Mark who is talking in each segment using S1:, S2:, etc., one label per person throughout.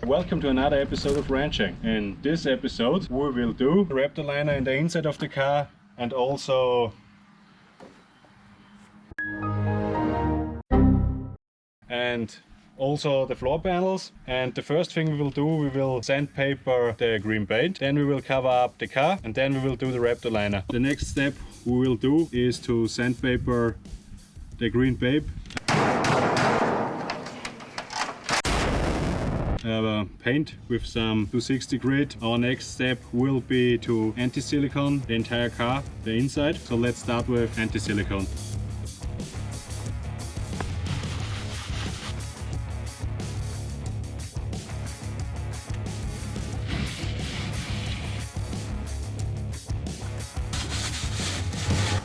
S1: Welcome to another episode of Ranching. In this episode we will do the Raptor Liner in the inside of the car and also the floor panels. And the first thing we will do, we will sandpaper the green paint, then we will cover up the car, and then we will do the Raptor Liner. The next step we will do is to sandpaper the green paint. Paint with some 260 grit. Our next step will be to anti-silicone the entire car, the inside. So let's start with anti-silicone.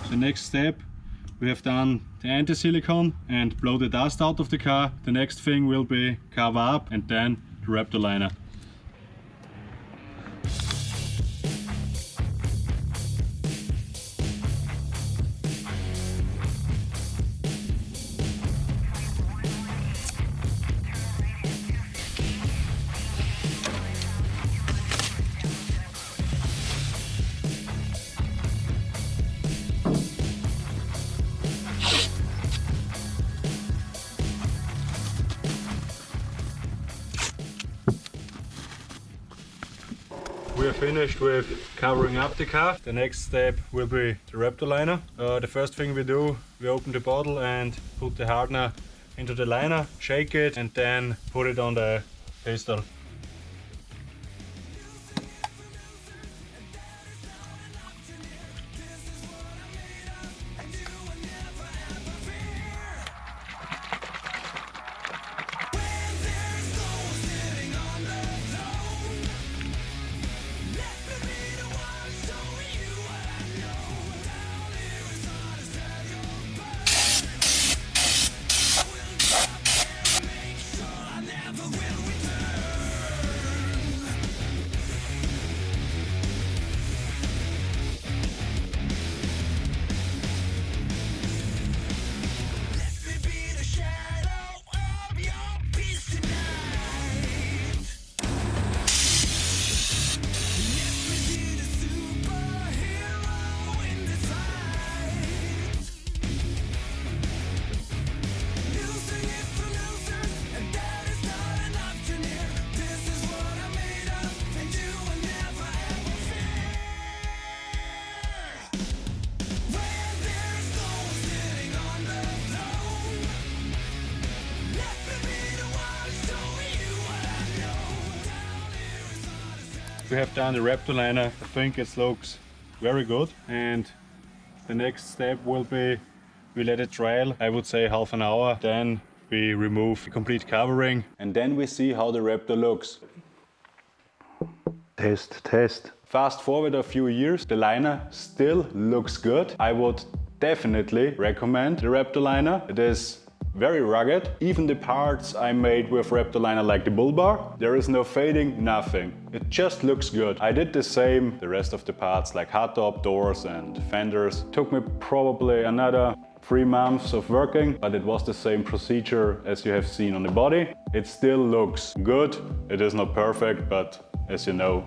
S1: The next step, we have done the anti-silicone and blow the dust out of the car. The next thing will be cover up and then the Raptor Liner. We are finished with covering up the car. The next step will be the Raptor Liner. The first thing we do, we open the bottle and put the hardener into the liner, shake it and then put it on the pistol. We have done the Raptor Liner. I think it looks very good, and the next step will be we let it dry, I would say half an hour, then we remove the complete covering and then we see how the Raptor looks. Test. Fast forward a few years, the liner still looks good. I would definitely recommend the Raptor Liner. It is very rugged. Even the parts I made with Raptor Liner, like the bull bar, there is no fading, nothing. It just looks good. I did the same, the rest of the parts like hardtop, doors and fenders. Took me probably another 3 months of working, but it was the same procedure as you have seen on the body. It still looks good. It is not perfect, but as you know,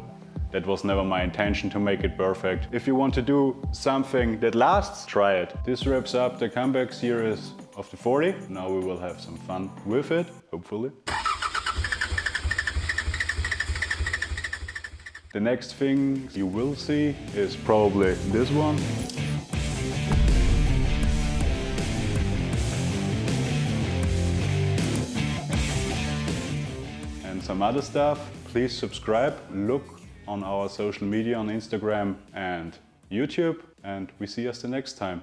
S1: that was never my intention to make it perfect. If you want to do something that lasts, try it. This wraps up the comeback series of the 40. Now we will have some fun with it, hopefully. The next thing you will see is probably this one. And some other stuff. Please subscribe, look on our social media on Instagram and YouTube, and we see us the next time.